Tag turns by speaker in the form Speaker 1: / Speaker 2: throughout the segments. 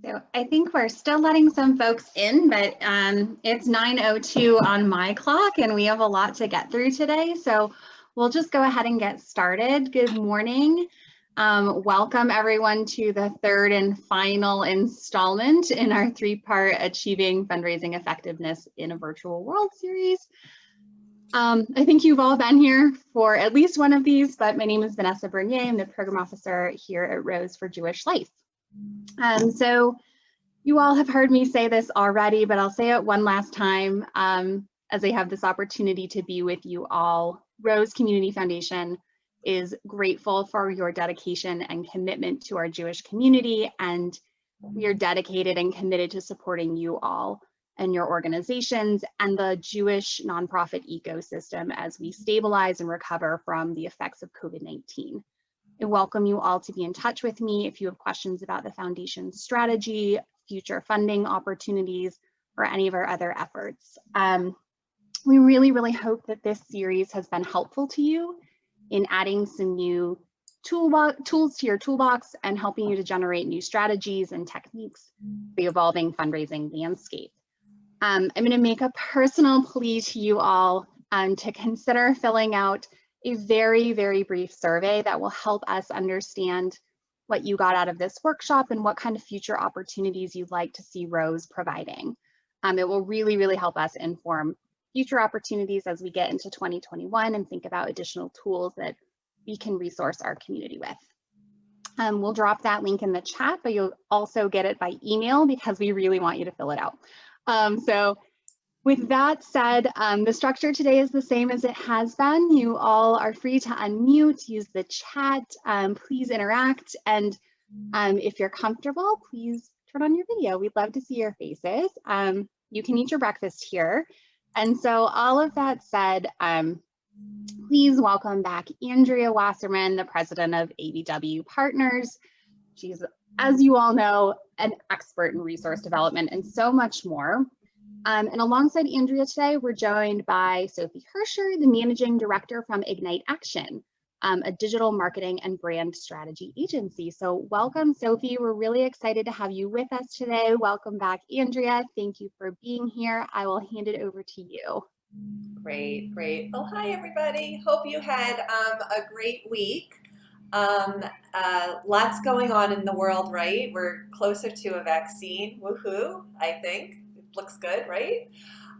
Speaker 1: So I think we're still letting some folks in, but it's 9:02 on my clock and we have a lot to get through today. So we'll just go ahead and get started. Good morning. Welcome everyone to the third and final installment in our three-part Achieving Fundraising Effectiveness in a Virtual World series. I think you've all been here for at least one of these, but my name is Vanessa Bernier. I'm the program officer here at Rose for Jewish Life. So you all have heard me say this already, but I'll say it one last time as I have this opportunity to be with you all. Rose Community Foundation is grateful for your dedication and commitment to our Jewish community, and we are dedicated and committed to supporting you all and your organizations and the Jewish nonprofit ecosystem as we stabilize and recover from the effects of COVID-19. I welcome you all to be in touch with me if you have questions about the foundation's strategy, future funding opportunities, or any of our other efforts. We really hope that this series has been helpful to you in adding some new tools to your toolbox and helping you to generate new strategies and techniques for the evolving fundraising landscape. I'm going to make a personal plea to you all to consider filling out a very brief survey that will help us understand what you got out of this workshop and what kind of future opportunities you'd like to see Rose providing. It will really help us inform future opportunities as we get into 2021 and think about additional tools that we can resource our community with. We'll drop that link in the chat, but you'll also get it by email because we really want you to fill it out. So with that said, the structure today is the same as it has been. You all are free to unmute, use the chat, please interact, and if you're comfortable, please turn on your video. We'd love to see your faces. You can eat your breakfast here. And so all of that said, please welcome back Andrea Wasserman, the president of ABW Partners. She's, as you all know, an expert in resource development and so much more. And alongside Andrea today, we're joined by Sophie Herscher, the managing director from Ignite Action, a digital marketing and brand strategy agency. So welcome, Sophie. We're really excited to have you with us today. Welcome back, Andrea. Thank you for being here. I will hand it over to you.
Speaker 2: Great. Oh, hi, everybody. Hope you had a great week. Lots going on in the world, right? We're closer to a vaccine. Woohoo, I think. It looks good, right?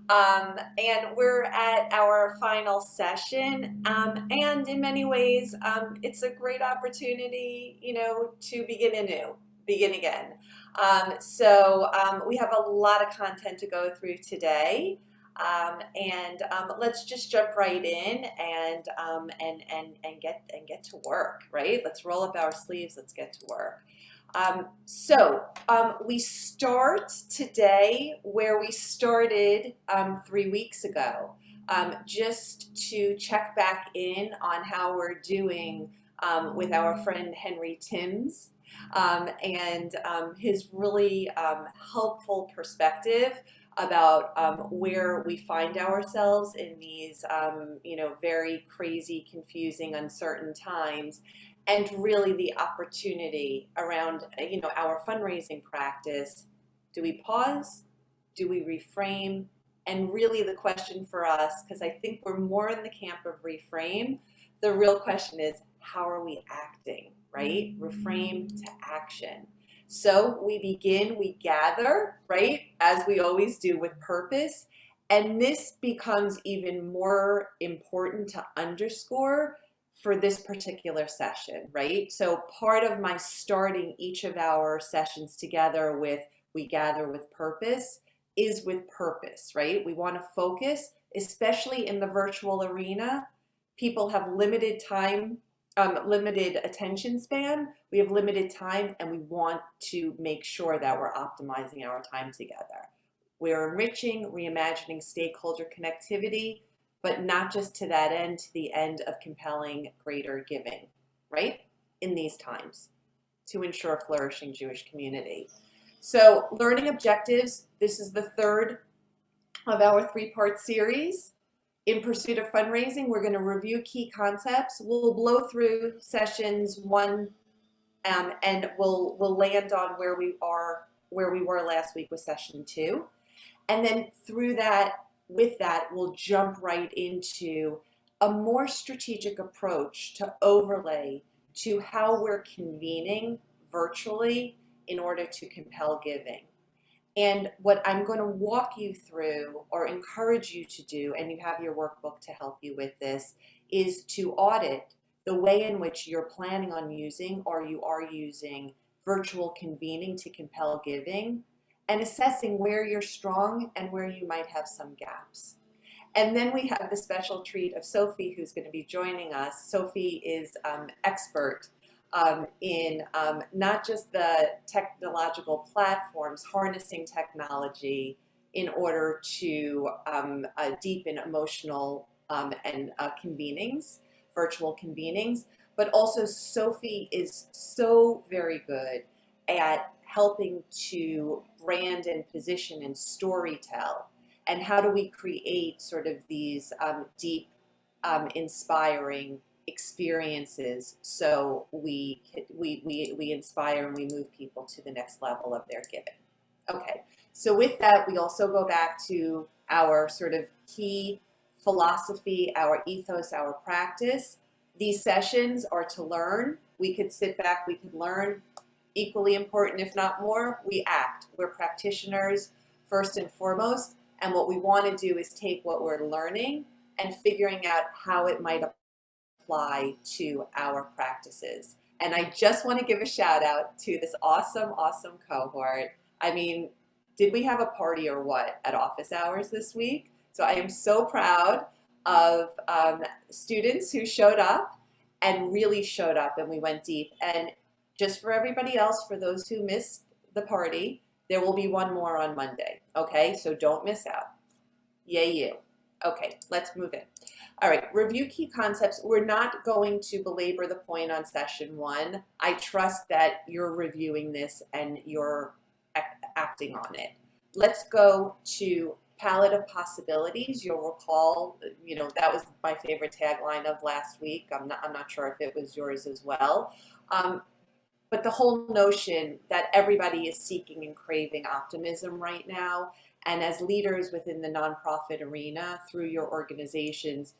Speaker 2: And we're at our final session, and in many ways, it's a great opportunity, to begin again. So we have a lot of content to go through today, and let's just jump right in and get to work, right? Let's roll up our sleeves. Let's get to work. We start today where we started 3 weeks ago, just to check back in on how we're doing with our friend Henry Timms and his really helpful perspective about where we find ourselves in these very crazy, confusing, uncertain times, and really the opportunity around our fundraising practice. Do we pause? Do we reframe? And really the question for us, because I think we're more in the camp of reframe, the real question is, how are we acting, right? Reframe to action. So we begin, we gather, right, as we always do, with purpose. And this becomes even more important to underscore for this particular session, right? So part of my starting each of our sessions together with we gather with purpose is with purpose, right? We want to focus, especially in the virtual arena. People have limited time, limited attention span. We have limited time, and we want to make sure that we're optimizing our time together. We're enriching, reimagining stakeholder connectivity, but not just to that end, to the end of compelling greater giving, right? In these times, to ensure a flourishing Jewish community. So learning objectives, this is the third of our three-part series. In pursuit of fundraising, we're going to review key concepts. We'll blow through sessions 1 and we'll land on where we are where we were last week with session 2. And then through that, with that, we'll jump right into a more strategic approach to overlay to how we're convening virtually in order to compel giving. And what I'm going to walk you through or encourage you to do, and you have your workbook to help you with this, is to audit the way in which you're planning on using or you are using virtual convening to compel giving, and assessing where you're strong and where you might have some gaps. And then we have the special treat of Sophie, who's going to be joining us. Sophie is expert in not just the technological platforms, harnessing technology in order to deepen emotional and convenings, virtual convenings, but also Sophie is so very good at helping to brand and position and storytell. And how do we create sort of these deep, inspiring experiences so we inspire and we move people to the next level of their giving. Okay, so with that, we also go back to our sort of key philosophy, our ethos, our practice. These sessions are to learn. We could sit back, we could learn. Equally important, if not more, we act. We're practitioners first and foremost. And what we want to do is take what we're learning and figuring out how it might apply to our practices. And I just want to give a shout out to this awesome, awesome cohort. I mean, did we have a party or what at office hours this week? So I am so proud of students who showed up and really showed up, and we went deep. And just for everybody else, for those who missed the party, there will be one more on Monday, okay? So don't miss out. Yay you. Okay, let's move in. All right, review key concepts. We're not going to belabor the point on session 1. I trust that you're reviewing this and you're acting on it. Let's go to palette of possibilities. You'll recall, you know, that was my favorite tagline of last week. I'm not sure if it was yours as well. But the whole notion that everybody is seeking and craving optimism right now, and as leaders within the nonprofit arena through your organizations,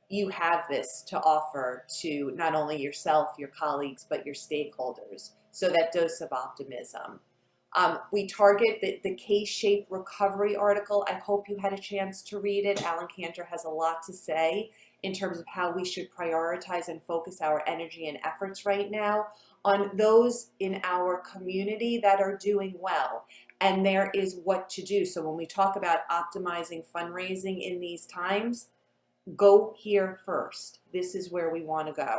Speaker 2: you have this to offer to not only yourself, your colleagues, but your stakeholders. So that dose of optimism. We target the K-shaped recovery article. I hope you had a chance to read it. Alan Cantor has a lot to say in terms of how we should prioritize and focus our energy and efforts right now on those in our community that are doing well. And there is what to do. So when we talk about optimizing fundraising in these times, go here first. This is where we want to go.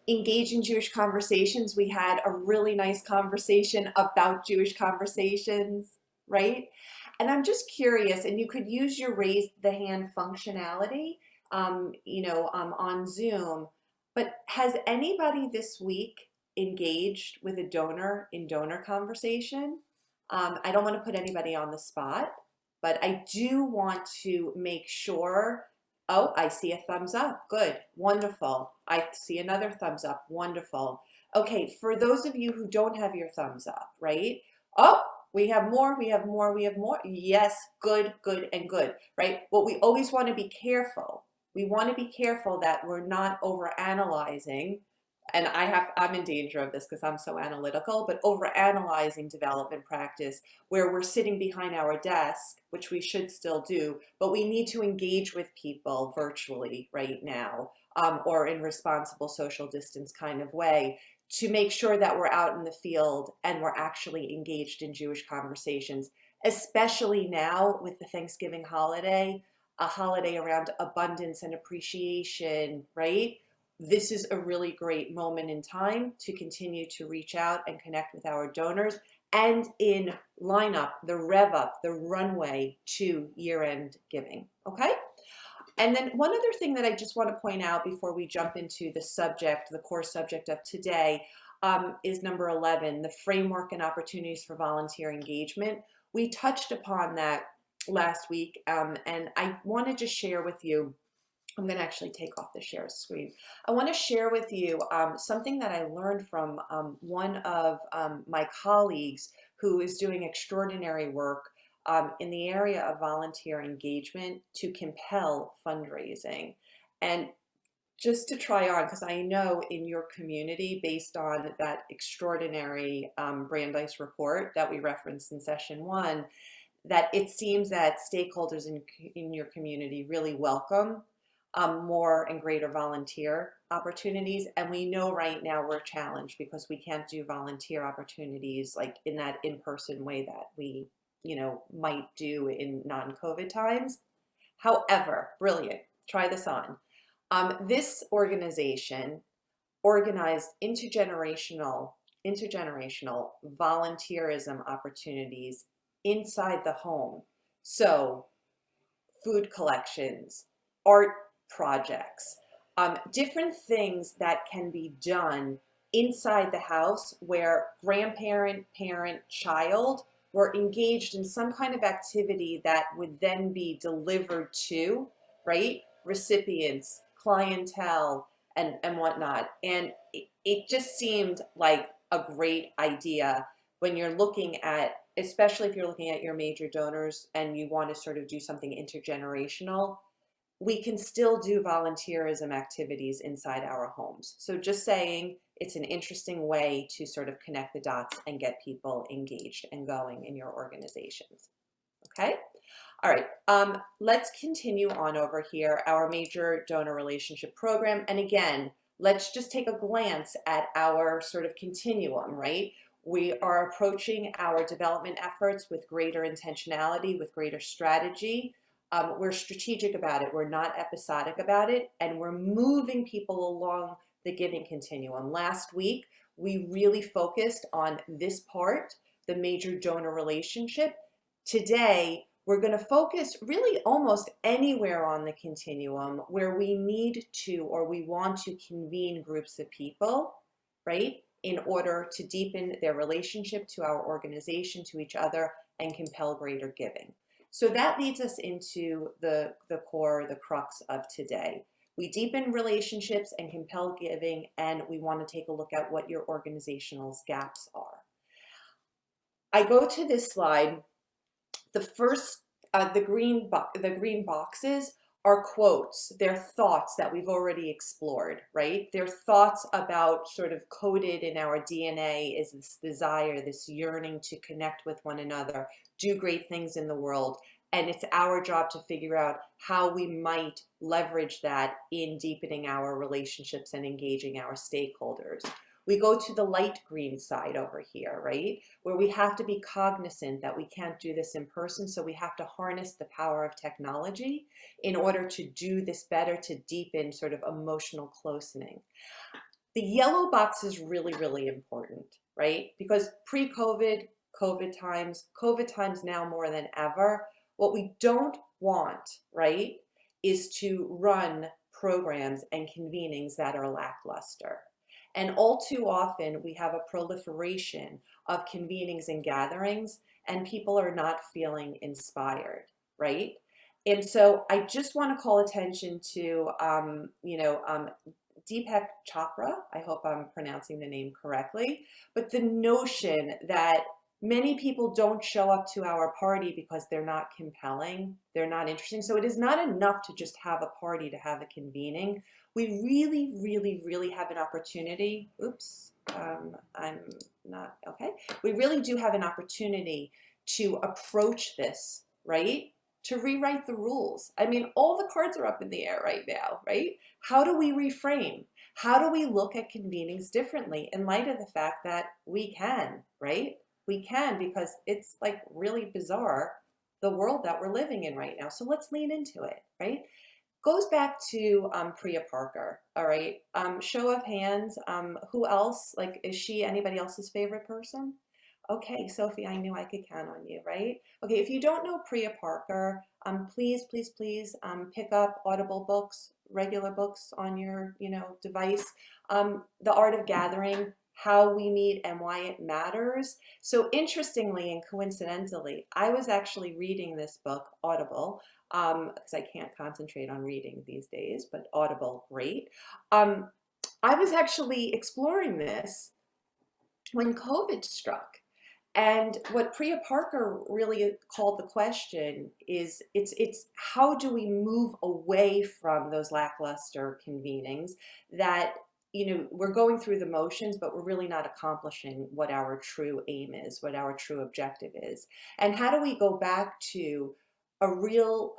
Speaker 2: Engage in Jewish conversations. We had a really nice conversation about Jewish conversations, right? And I'm just curious, and you could use your raise the hand functionality, on Zoom, but has anybody this week engaged with a donor in donor conversation? I don't want to put anybody on the spot, but I do want to make sure. Oh, I see a thumbs up. Good. Wonderful. I see another thumbs up. Wonderful. Okay, for those of you who don't have your thumbs up, right? Oh, we have more, we have more, we have more. Yes, good, good, and good, right? What we always want to be careful. We want to be careful that we're not overanalyzing, and I'm in danger of this because I'm so analytical, but overanalyzing development practice where we're sitting behind our desk, which we should still do, but we need to engage with people virtually right now, or in responsible social distance kind of way, to make sure that we're out in the field and we're actually engaged in Jewish conversations, especially now with the Thanksgiving holiday, a holiday around abundance and appreciation, right? This is a really great moment in time to continue to reach out and connect with our donors and in line up, the rev up, the runway to year-end giving, okay? And then one other thing that I just want to point out before we jump into the subject, the core subject of today, is number 11, the framework and opportunities for volunteer engagement. We touched upon that last week, and I wanted to share with you I'm going to actually take off the share screen. I want to share with you something that I learned from one of my colleagues who is doing extraordinary work in the area of volunteer engagement to compel fundraising. And just to try on, because I know in your community, based on that extraordinary Brandeis report that we referenced in session 1, that it seems that stakeholders in your community really welcome more and greater volunteer opportunities. And we know right now we're challenged because we can't do volunteer opportunities like in that in-person way that we, might do in non-COVID times. However, brilliant, try this on. This organization organized intergenerational volunteerism opportunities inside the home. So food collections, art projects, different things that can be done inside the house where grandparent, parent, child were engaged in some kind of activity that would then be delivered to, right, recipients, clientele, and whatnot. And it just seemed like a great idea when you're looking at, especially if you're looking at your major donors and you want to sort of do something intergenerational, we can still do volunteerism activities inside our homes. So just saying, it's an interesting way to sort of connect the dots and get people engaged and going in your organizations. Okay? All right, let's continue on over here, our major donor relationship program. And again, let's just take a glance at our sort of continuum, right? We are approaching our development efforts with greater intentionality, with greater strategy. We're strategic about it. We're not episodic about it. And we're moving people along the giving continuum. Last week, we really focused on this part, the major donor relationship. Today, we're going to focus really almost anywhere on the continuum where we need to or we want to convene groups of people, right, in order to deepen their relationship to our organization, to each other, and compel greater giving. So that leads us into the core, the crux of today. We deepen relationships and compel giving, and we want to take a look at what your organizational's gaps are. I go to this slide. The first, the green boxes are quotes. They're thoughts that we've already explored, right? They're thoughts about sort of coded in our DNA is this desire, this yearning to connect with one another, do great things in the world. And it's our job to figure out how we might leverage that in deepening our relationships and engaging our stakeholders. We go to the light green side over here, right? Where we have to be cognizant that we can't do this in person, so we have to harness the power of technology in order to do this better, to deepen sort of emotional closening. The yellow box is really, really important, right? Because pre-COVID, COVID times now more than ever, what we don't want, right, is to run programs and convenings that are lackluster. And all too often, we have a proliferation of convenings and gatherings, and people are not feeling inspired, right? And so I just want to call attention to, Deepak Chopra, I hope I'm pronouncing the name correctly, but the notion that many people don't show up to our party because they're not compelling, they're not interesting. So it is not enough to just have a party, to have a convening. We really, really, really have an opportunity. Oops, I'm not, okay. We really do have an opportunity to approach this, right? To rewrite the rules. I mean, all the cards are up in the air right now, right? How do we reframe? How do we look at convenings differently in light of the fact that we can, right? We can, because it's like really bizarre, the world that we're living in right now. So let's lean into it, right? Goes back to Priya Parker, all right? Show of hands, who else, like, is she anybody else's favorite person? Okay, Sophie, I knew I could count on you, right? Okay, if you don't know Priya Parker, please, please, please pick up Audible books, regular books on your, device. The Art of Gathering how we meet and why it matters. So interestingly and coincidentally, I was actually reading this book, Audible, because I can't concentrate on reading these days, but Audible, great. Um, I was actually exploring this when COVID struck. And what Priya Parker really called the question is it's how do we move away from those lackluster convenings that we're going through the motions, but we're really not accomplishing what our true aim is, what our true objective is, and how do we go back to a real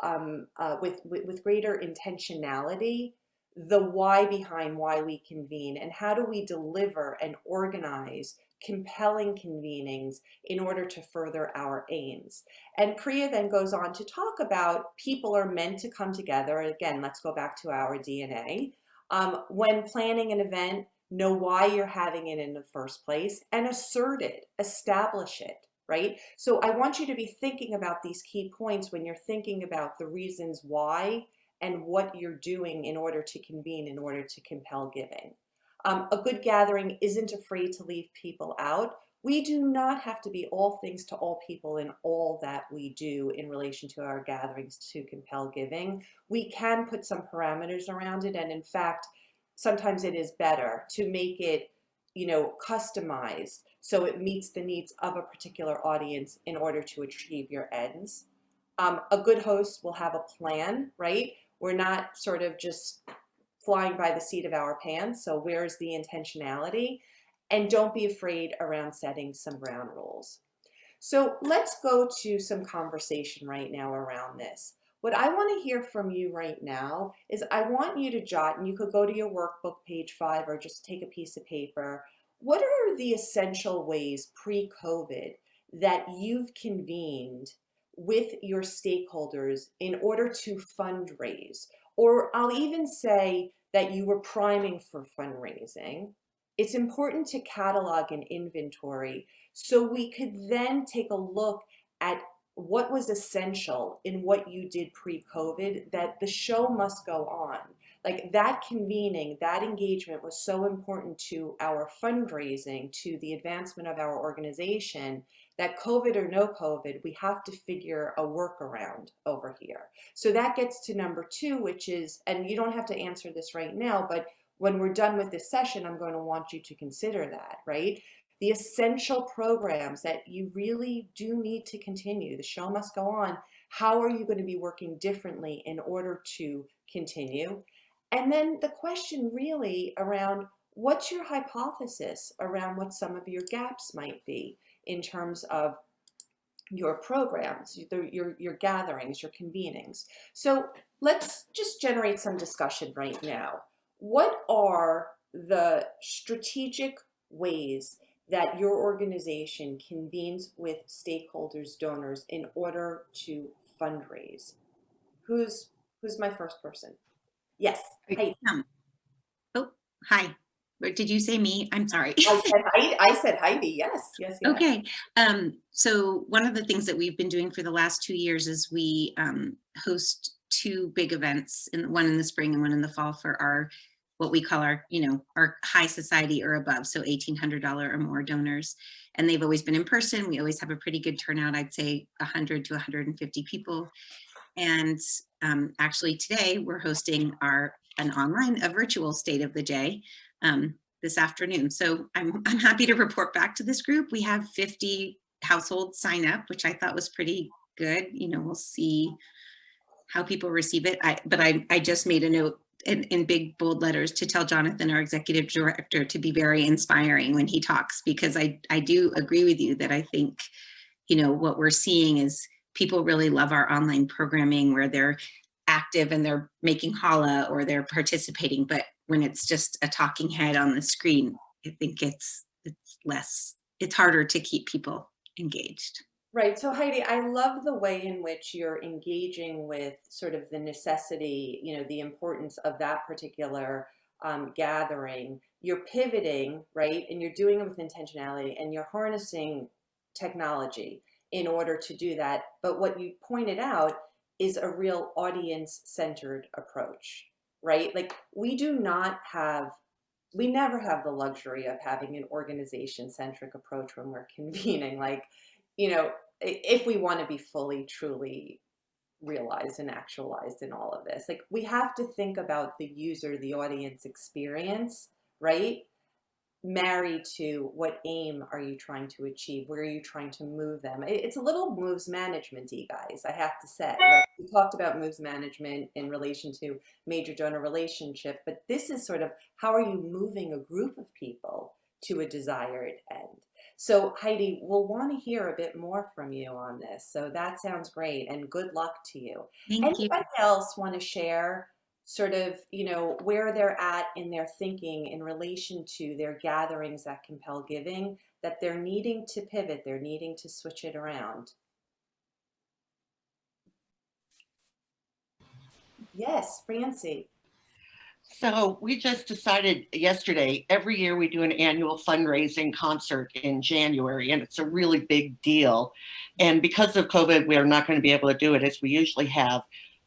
Speaker 2: with greater intentionality, the why behind why we convene, and how do we deliver and organize compelling convenings in order to further our aims. And Priya then goes on to talk about people are meant to come together. Again, let's go back to our DNA. When planning an event, know why you're having it in the first place and assert it, establish it, right? So I want you to be thinking about these key points when you're thinking about the reasons why and what you're doing in order to convene, in order to compel giving. A good gathering isn't afraid to leave people out. We do not have to be all things to all people in all that we do in relation to our gatherings to compel giving. We can put some parameters around it, and in fact, sometimes it is better to make it, customized so it meets the needs of a particular audience in order to achieve your ends. A good host will have a plan, right? We're not sort of just flying by the seat of our pants. So where's the intentionality? And don't be afraid around setting some ground rules. So let's go to some conversation right now around this. What I want to hear from you right now is I want you to jot, and you could go to your workbook, page 5, or just take a piece of paper. What are the essential ways pre-COVID that you've convened with your stakeholders in order to fundraise? Or I'll even say that you were priming for fundraising. It's important to catalog an inventory so we could then take a look at what was essential in what you did pre-COVID, that the show must go on. Like that convening, that engagement was so important to our fundraising, to the advancement of our organization, that COVID or no COVID, we have to figure a workaround over here. So that gets to number 2, which is, and you don't have to answer this right now, but when we're done with this session, I'm going to want you to consider that, right? The essential programs that you really do need to continue. The show must go on. How are you going to be working differently in order to continue? And then the question really around what's your hypothesis around what some of your gaps might be in terms of your programs, your gatherings, your convenings. So let's just generate some discussion right now. What are the strategic ways that your organization convenes with stakeholders, donors, in order to fundraise? Who's my first person? Yes. Hi.
Speaker 3: Oh, hi. Did you say me? I'm sorry.
Speaker 2: I said Heidi. Yes, yes, yes.
Speaker 3: Okay. So one of the things that we've been doing for the last 2 years is we host 2 big events, one in the spring and one in the fall for our what we call our high society or above, so $1,800 or more donors. And they've always been in person. We always have a pretty good turnout. I'd say 100 to 150 people. And actually today we're hosting a virtual State of the J this afternoon. So I'm happy to report back to this group. We have 50 households sign up, which I thought was pretty good. We'll see how people receive it. But I just made a note in big bold letters to tell Jonathan, our executive director, to be very inspiring when he talks, because I do agree with you that I think, what we're seeing is people really love our online programming where they're active and they're making challah or they're participating. But when it's just a talking head on the screen, I think it's harder to keep people engaged.
Speaker 2: Right. So Heidi, I love the way in which you're engaging with sort of the necessity, the importance of that particular gathering. You're pivoting, right? And you're doing it with intentionality and you're harnessing technology in order to do that. But what you pointed out is a real audience-centered approach, right? Like we do not have we never have the luxury of having an organization-centric approach when we're convening. Like, you know, if we want to be fully, truly realized and actualized in all of this, like we have to think about the user, the audience experience, right? Married to what aim are you trying to achieve? Where are you trying to move them? It's a little moves management-y, guys, I have to say. Right? We talked about moves management in relation to major donor relationship, but this is sort of how are you moving a group of people to a desired end? So Heidi, we'll want to hear a bit more from you on this. So that sounds great, and good luck to you.
Speaker 3: Thank you.
Speaker 2: Anybody else want to share sort of, you know, where they're at in their thinking in relation to their gatherings that compel giving, that they're needing to pivot, they're needing to switch it around? Yes, Francie.
Speaker 4: So we just decided yesterday, every year we do an annual fundraising concert in January, and it's a really big deal. And because of COVID, we are not going to be able to do it as we usually have.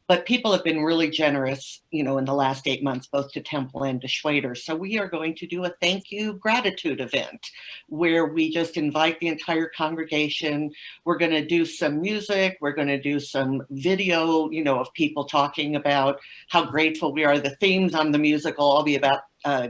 Speaker 4: But people have been really generous, you know, in the last 8 months, both to Temple and to Schwader. So we are going to do a thank you gratitude event where we just invite the entire congregation. We're going to do some music. We're going to do some video, you know, of people talking about how grateful we are. The themes on the musical all be about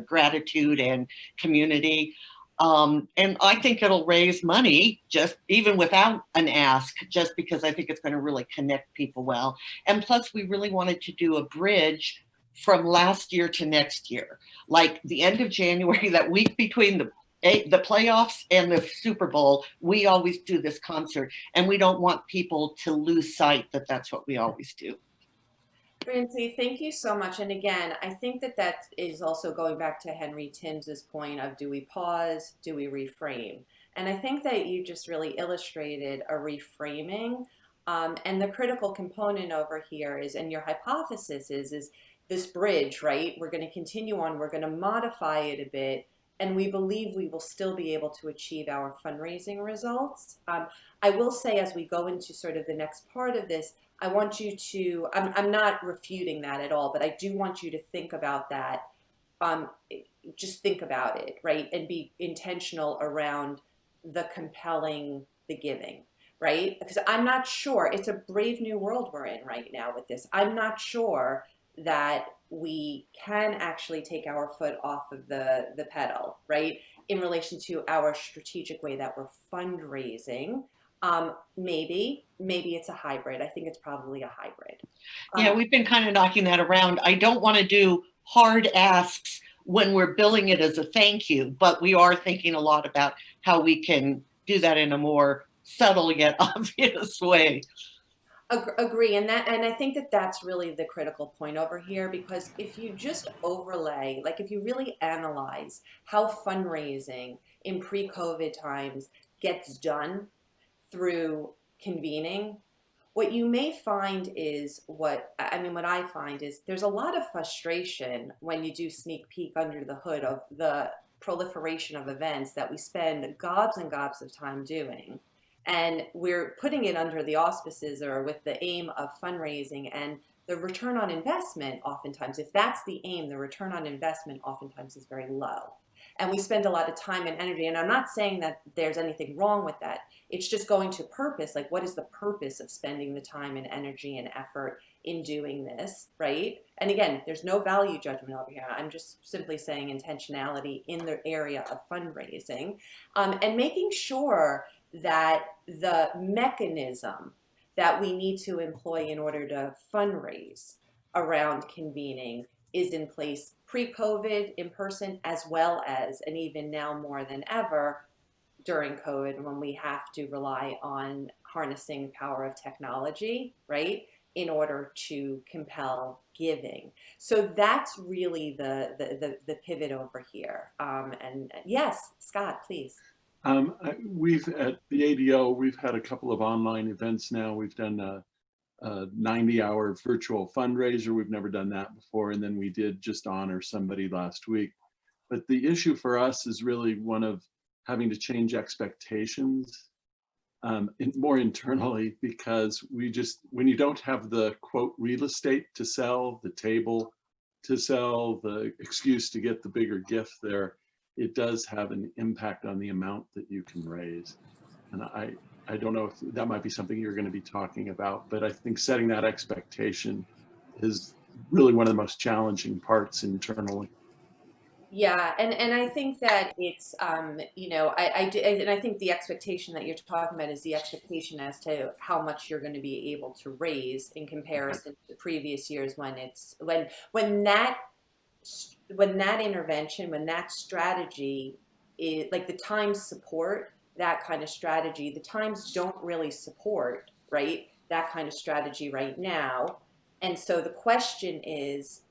Speaker 4: gratitude and community. And I think it'll raise money just even without an ask, just because I think it's going to really connect people well. And plus, we really wanted to do a bridge from last year to next year, like the end of January, that week between the playoffs and the Super Bowl. We always do this concert, and we don't want people to lose sight that that's what we always do.
Speaker 2: Francie, thank you so much. And again, I think that that is also going back to Henry Tims's point of, do we pause, do we reframe? And I think that you just really illustrated a reframing. And the critical component over here is, and your hypothesis is this bridge, right? We're going to continue on, we're going to modify it a bit, and we believe we will still be able to achieve our fundraising results. I will say, as we go into sort of the next part of this, I want you to, I'm not refuting that at all, but I do want you to think about that. Um, just think about it, right? And be intentional around the compelling, the giving, right? Because I'm not sure, it's a brave new world we're in right now with this. I'm not sure that we can actually take our foot off of the pedal, right? In relation to our strategic way that we're fundraising. Maybe it's a hybrid. I think it's probably a hybrid.
Speaker 4: Yeah, we've been kind of knocking that around. I don't want to do hard asks when we're billing it as a thank you, but we are thinking a lot about how we can do that in a more subtle yet obvious way.
Speaker 2: Agree, and I think that that's really the critical point over here, because if you just overlay, like if you really analyze how fundraising in pre-COVID times gets done through convening, what you may find is what I find is there's a lot of frustration when you do sneak peek under the hood of the proliferation of events that we spend gobs and gobs of time doing. And we're putting it under the auspices or with the aim of fundraising, and the return on investment oftentimes, if that's the aim, the return on investment oftentimes is very low. And we spend a lot of time and energy, and I'm not saying that there's anything wrong with that. It's just going to purpose, like what is the purpose of spending the time and energy and effort in doing this, right? And again, there's no value judgment over here. I'm just simply saying intentionality in the area of fundraising, and making sure that the mechanism that we need to employ in order to fundraise around convening is in place pre-COVID in person, as well as, and even now more than ever during COVID, when we have to rely on harnessing the power of technology, right, in order to compel giving. So that's really the pivot over here. And yes, Scott, please.
Speaker 5: We've at the ADO, we've had a couple of online events now. We've done a 90-hour virtual fundraiser. We've never done that before. And then we did just honor somebody last week. But the issue for us is really one of having to change expectations more internally, because we just, when you don't have the quote real estate to sell, the table, to sell, the excuse to get the bigger gift there, it does have an impact on the amount that you can raise. And I don't know if that might be something you're going to be talking about, but I think setting that expectation is really one of the most challenging parts internally.
Speaker 2: Yeah, and I think that it's you know, I do, and I think the expectation that you're talking about is the expectation as to how much you're going to be able to raise in comparison to previous years when it's when that intervention, when that strategy is like the times support that kind of strategy, the times don't really support, right? That kind of strategy right now. And so the question is,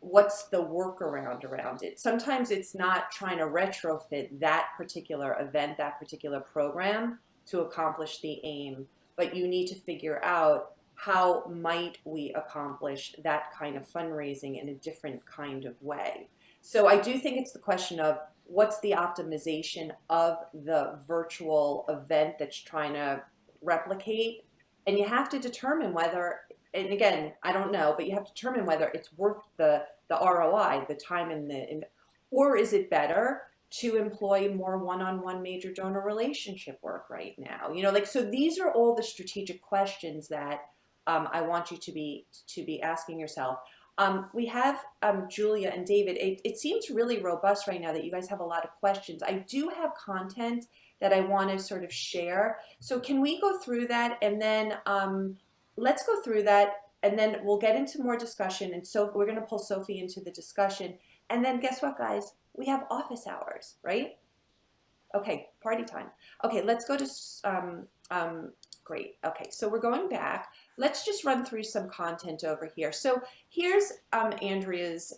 Speaker 2: what's the workaround around it? Sometimes it's not trying to retrofit that particular event, that particular program to accomplish the aim, but you need to figure out how might we accomplish that kind of fundraising in a different kind of way. So I do think it's the question of what's the optimization of the virtual event that's trying to replicate, and you have to determine whether, and again, I don't know, but you have to determine whether it's worth the ROI, the time or is it better to employ more one-on-one major donor relationship work right now? You know, like, so these are all the strategic questions that I want you to be asking yourself. We have Julia and David. It seems really robust right now that you guys have a lot of questions. I do have content that I want to sort of share. So can we go through that, and then let's go through that, and then we'll get into more discussion. And so we're going to pull Sophie into the discussion. And then guess what, guys? We have office hours, right? Okay, party time. Okay, let's go to, great. Okay, so we're going back. Let's just run through some content over here. So here's Andrea's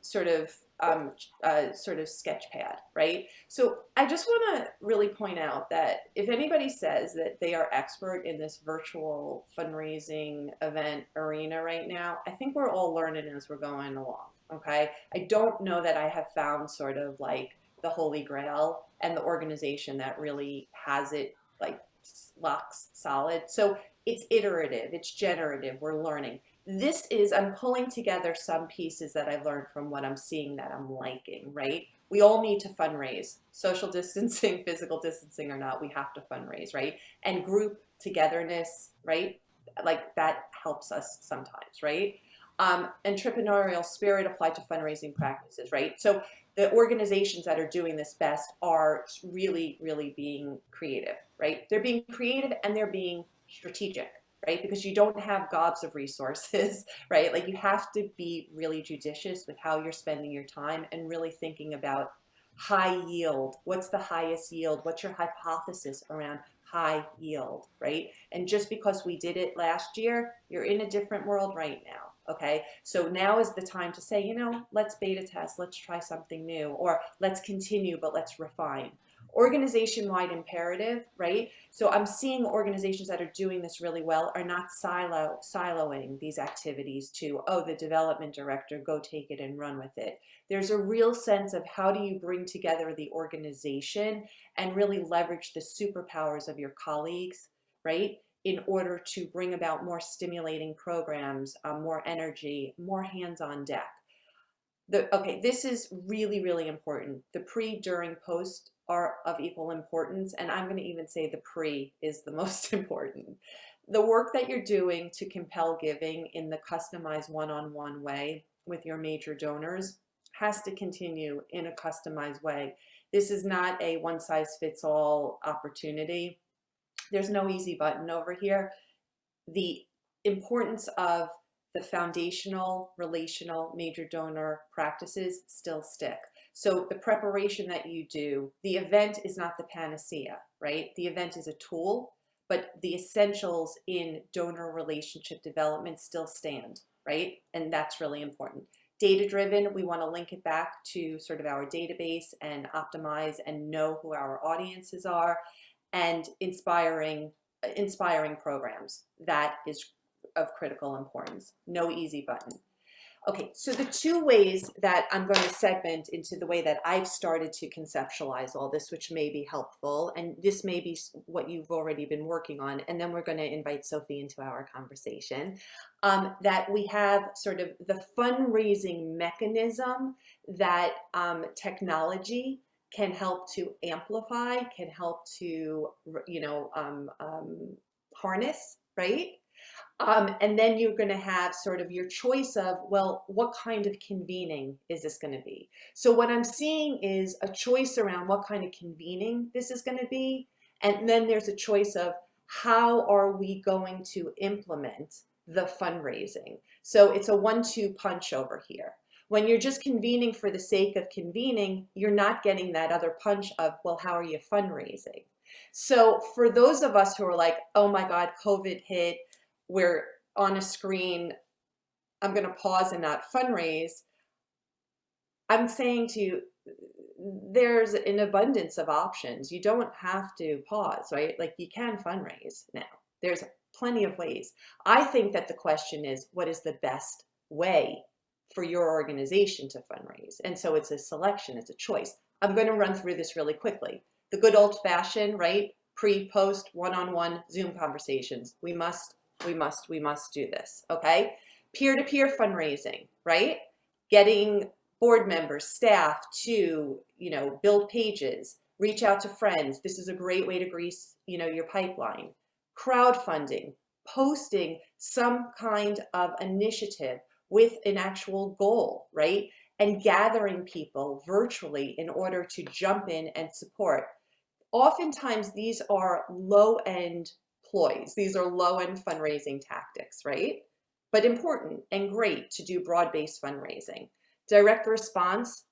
Speaker 2: sort of sketch pad, right? So I just want to really point out that if anybody says that they are expert in this virtual fundraising event arena right now, I think we're all learning as we're going along, okay? I don't know that I have found sort of like the holy grail and the organization that really has it like locks solid. So it's iterative, it's generative, we're learning. This is, I'm pulling together some pieces that I've learned from what I'm seeing that I'm liking, right? We all need to fundraise, social distancing, physical distancing or not, we have to fundraise, right? And group togetherness, right? Like that helps us sometimes, right? Entrepreneurial spirit applied to fundraising practices, right? So the organizations that are doing this best are really, really being creative, right? They're being creative and they're being strategic, right? Because you don't have gobs of resources, right? Like you have to be really judicious with how you're spending your time and really thinking about high yield. What's the highest yield? What's your hypothesis around high yield, right? And just because we did it last year, you're in a different world right now. Okay, so now is the time to say, you know, let's beta test, let's try something new, or let's continue, but let's refine. Organization-wide imperative, right? So I'm seeing organizations that are doing this really well are not siloing these activities to, oh, the development director, go take it and run with it. There's a real sense of how do you bring together the organization and really leverage the superpowers of your colleagues, right? In order to bring about more stimulating programs, more energy, more hands on deck. Okay, this is really, really important. The pre, during, post are of equal importance, and I'm going to even say the pre is the most important. The work that you're doing to compel giving in the customized one-on-one way with your major donors has to continue in a customized way. This is not a one-size-fits-all opportunity. There's no easy button over here. The importance of the foundational, relational, major donor practices still stick. So the preparation that you do, the event is not the panacea, right? The event is a tool, but the essentials in donor relationship development still stand, right? And that's really important. Data-driven, we want to link it back to sort of our database and optimize and know who our audiences are, and inspiring programs. That is of critical importance. No easy button. Okay, so the two ways that I'm going to segment into the way that I've started to conceptualize all this, which may be helpful, and this may be what you've already been working on, and then we're going to invite Sophie into our conversation, that we have sort of the fundraising mechanism that technology can help to amplify, can help to, harness, right? And then you're going to have sort of your choice of, well, what kind of convening is this going to be? So what I'm seeing is a choice around what kind of convening this is going to be. And then there's a choice of how are we going to implement the fundraising? So it's a 1-2 punch over here. When you're just convening for the sake of convening, you're not getting that other punch of, well, how are you fundraising? So for those of us who are like, oh my God, COVID hit, we're on a screen, I'm going to pause and not fundraise. I'm saying to you, there's an abundance of options. You don't have to pause, right? Like you can fundraise now. There's plenty of ways. I think that the question is, what is the best way for your organization to fundraise? And so it's a selection, it's a choice. I'm going to run through this really quickly. The good old fashioned, right? Pre-post, one-on-one Zoom conversations. We must do this, okay? Peer-to-peer fundraising, right? Getting board members, staff to, build pages, reach out to friends. This is a great way to grease, your pipeline. Crowdfunding, posting some kind of initiative with an actual goal, right? And gathering people virtually in order to jump in and support. Oftentimes, these are low-end ploys. These are low-end fundraising tactics, right? But important and great to do broad-based fundraising. Direct response,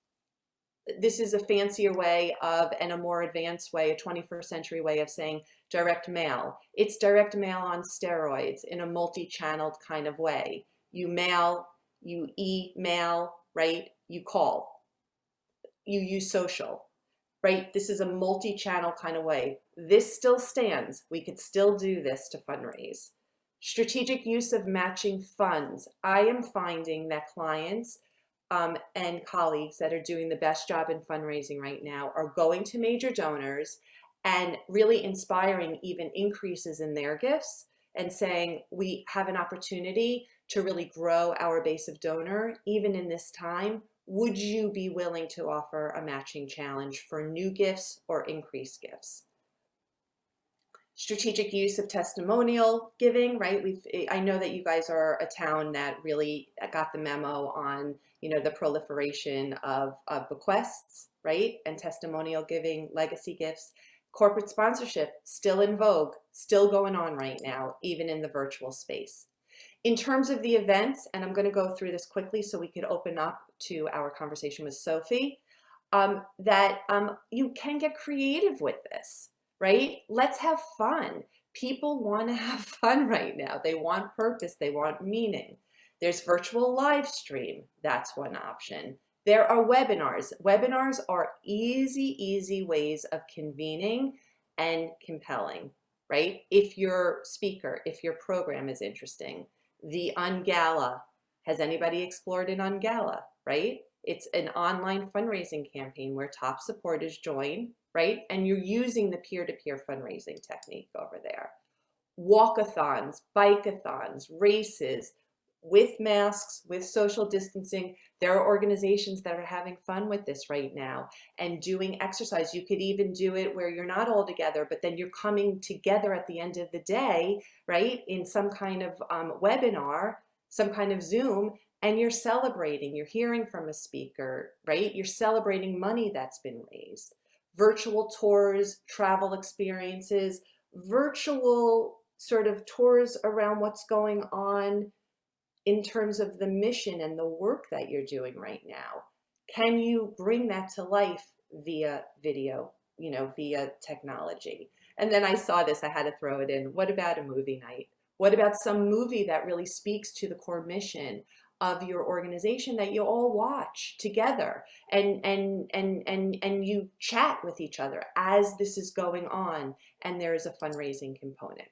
Speaker 2: this is a fancier way of, and a more advanced way, a 21st century way of saying direct mail. It's direct mail on steroids in a multi-channeled kind of way. You mail, you email, right? You call, you use social. Right? This is a multi-channel kind of way. This still stands. We could still do this to fundraise. Strategic use of matching funds. I am finding that clients and colleagues that are doing the best job in fundraising right now are going to major donors and really inspiring even increases in their gifts and saying, we have an opportunity to really grow our base of donor even in this time. Would you be willing to offer a matching challenge for new gifts or increased gifts? Strategic use of testimonial giving, right? I know that you guys are a town that really got the memo on, the proliferation of bequests, right? And testimonial giving, legacy gifts. Corporate sponsorship, still in vogue, still going on right now, even in the virtual space. In terms of the events, and I'm going to go through this quickly so we could open up to our conversation with Sophie, that you can get creative with this, right? Let's have fun. People want to have fun right now. They want purpose. They want meaning. There's virtual live stream. That's one option. There are webinars. Webinars are easy ways of convening and compelling, right? If your speaker, if your program is interesting. The Ungala. Has anybody explored an Ungala, right? It's an online fundraising campaign where top supporters join, right? And you're using the peer-to-peer fundraising technique over there. Walkathons, bikeathons, races, with masks, with social distancing. There are organizations that are having fun with this right now and doing exercise. You could even do it where you're not all together, but then you're coming together at the end of the day, right? In some kind of webinar, some kind of Zoom, and you're celebrating, you're hearing from a speaker, right? You're celebrating money that's been raised. Virtual tours, travel experiences, virtual sort of tours around what's going on in terms of the mission and the work that you're doing right now. Can you bring that to life via video, via technology? And then I saw this, I had to throw it in. What about a movie night? What about some movie that really speaks to the core mission of your organization that you all watch together and you chat with each other as this is going on and there is a fundraising component?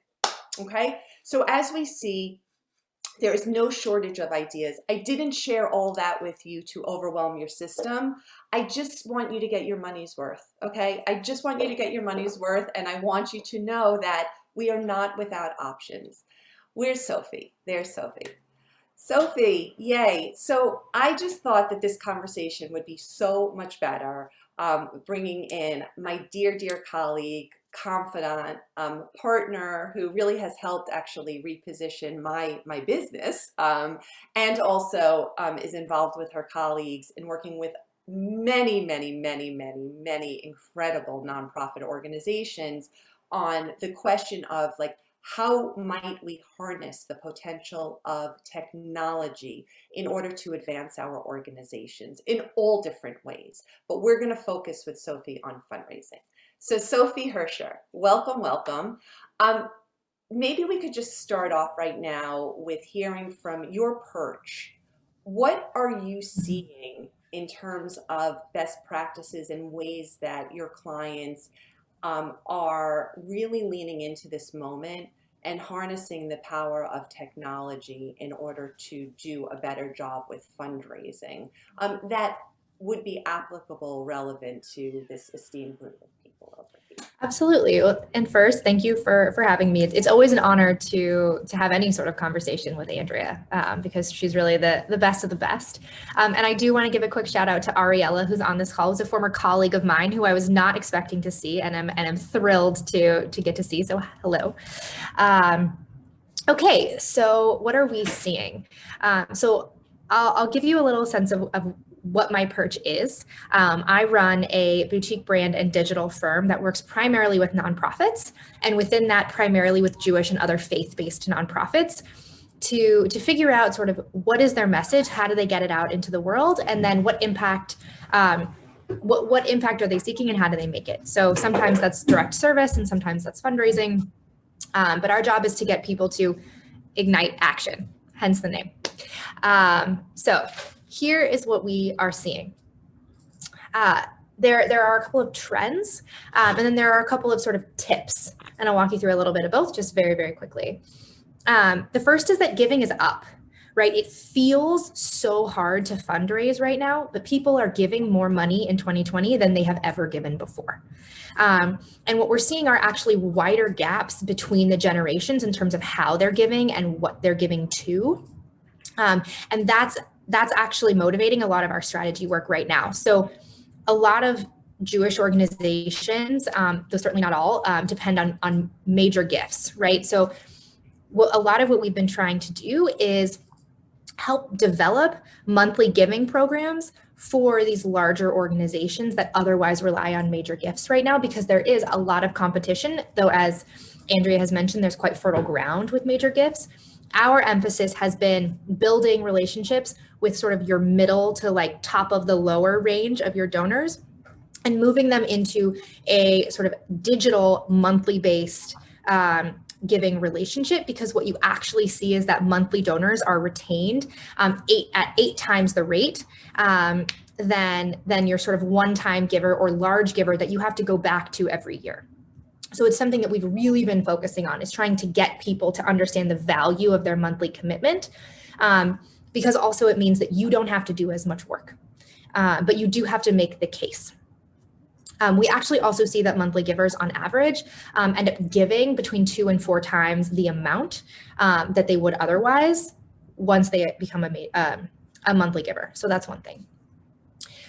Speaker 2: Okay, so as we see There is no shortage of ideas. I didn't share all that with you to overwhelm your system. I just want you to get your money's worth, okay? I just want you to get your money's worth, and I want you to know that we are not without options. Where's Sophie? There's Sophie. Sophie, yay. So I just thought that this conversation would be so much better, bringing in my dear, dear colleague, confidant, partner who really has helped actually reposition my business, and also is involved with her colleagues in working with many, many, many, many, many incredible nonprofit organizations on the question of like, how might we harness the potential of technology in order to advance our organizations in all different ways? But we're going to focus with Sophie on fundraising. So Sophie Herscher, welcome, welcome. Maybe we could just start off right now with hearing from your perch. What are you seeing in terms of best practices and ways that your clients are really leaning into this moment and harnessing the power of technology in order to do a better job with fundraising that would be applicable, relevant to this esteemed group of people over here?
Speaker 6: Absolutely. Well, and first, thank you for having me. It's always an honor to have any sort of conversation with Andrea because she's really the best of the best. And I do want to give a quick shout out to Ariella, who's on this call, who's a former colleague of mine who I was not expecting to see, and I'm thrilled to get to see. So hello. Okay, so what are we seeing? So I'll give you a little sense of what my perch is. I run a boutique brand and digital firm that works primarily with nonprofits, and within that primarily with Jewish and other faith-based nonprofits to figure out sort of what is their message, how do they get it out into the world, and then what impact what impact are they seeking and how do they make it? So sometimes that's direct service and sometimes that's fundraising, but our job is to get people to ignite action, hence the name. So here is what we are seeing. There are a couple of trends, and then there are a couple of sort of tips, and I'll walk you through a little bit of both just very, very quickly. The first is that giving is up, right? It feels so hard to fundraise right now, but people are giving more money in 2020 than they have ever given before. And what we're seeing are actually wider gaps between the generations in terms of how they're giving and what they're giving to. And that's actually motivating a lot of our strategy work right now. So a lot of Jewish organizations, though certainly not all, depend on major gifts, right? So a lot of what we've been trying to do is help develop monthly giving programs for these larger organizations that otherwise rely on major gifts right now, because there is a lot of competition, though as Andrea has mentioned, there's quite fertile ground with major gifts. Our emphasis has been building relationships with sort of your middle to like top of the lower range of your donors and moving them into a sort of digital monthly based giving relationship, because what you actually see is that monthly donors are retained at 8 times the rate than your sort of one-time giver or large giver that you have to go back to every year. So it's something that we've really been focusing on, is trying to get people to understand the value of their monthly commitment, because also it means that you don't have to do as much work, but you do have to make the case. We actually also see that monthly givers on average end up giving between 2 and 4 times the amount that they would otherwise once they become a monthly giver. So that's one thing.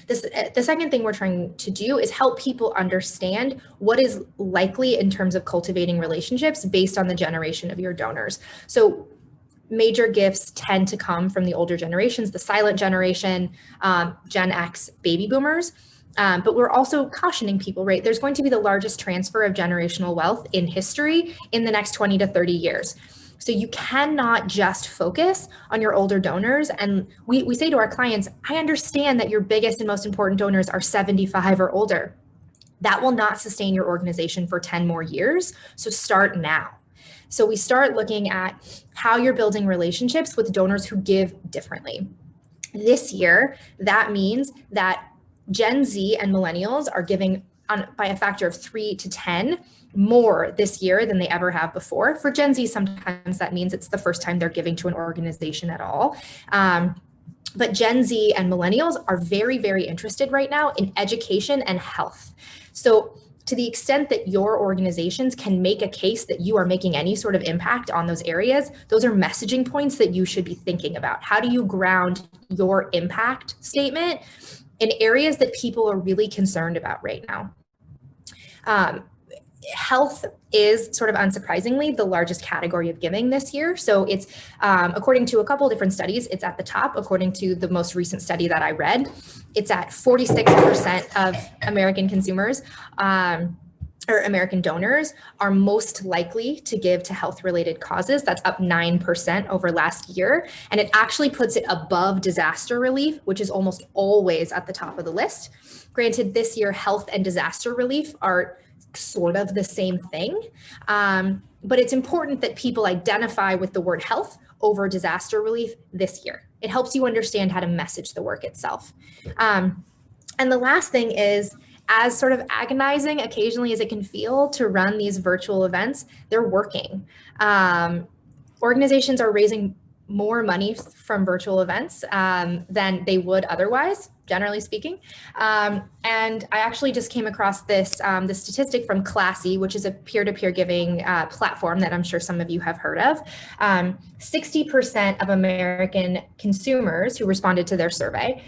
Speaker 6: The second thing we're trying to do is help people understand what is likely in terms of cultivating relationships based on the generation of your donors. So major gifts tend to come from the older generations, the silent generation, Gen X, baby boomers. But we're also cautioning people, right? There's going to be the largest transfer of generational wealth in history in the next 20 to 30 years. So you cannot just focus on your older donors. And we say to our clients, I understand that your biggest and most important donors are 75 or older. That will not sustain your organization for 10 more years. So start now. So we start looking at how you're building relationships with donors who give differently. This year, that means that Gen Z and millennials are giving by a factor of 3 to 10 more this year than they ever have before. For Gen Z, sometimes that means it's the first time they're giving to an organization at all. But Gen Z and millennials are very, very interested right now in education and health. So to the extent that your organizations can make a case that you are making any sort of impact on those areas, those are messaging points that you should be thinking about. How do you ground your impact statement in areas that people are really concerned about right now? Health is sort of unsurprisingly the largest category of giving this year. So it's, according to a couple different studies, it's at the top. According to the most recent study that I read, it's at 46% of American consumers or American donors are most likely to give to health-related causes. That's up 9% over last year. And it actually puts it above disaster relief, which is almost always at the top of the list. Granted, this year, health and disaster relief are sort of the same thing. But it's important that people identify with the word health over disaster relief this year. It helps you understand how to message the work itself. And the last thing is, as sort of agonizing occasionally as it can feel to run these virtual events, they're working. Organizations are raising more money from virtual events than they would otherwise, generally speaking. And I actually just came across this statistic from Classy, which is a peer-to-peer giving platform that I'm sure some of you have heard of. 60% of American consumers who responded to their survey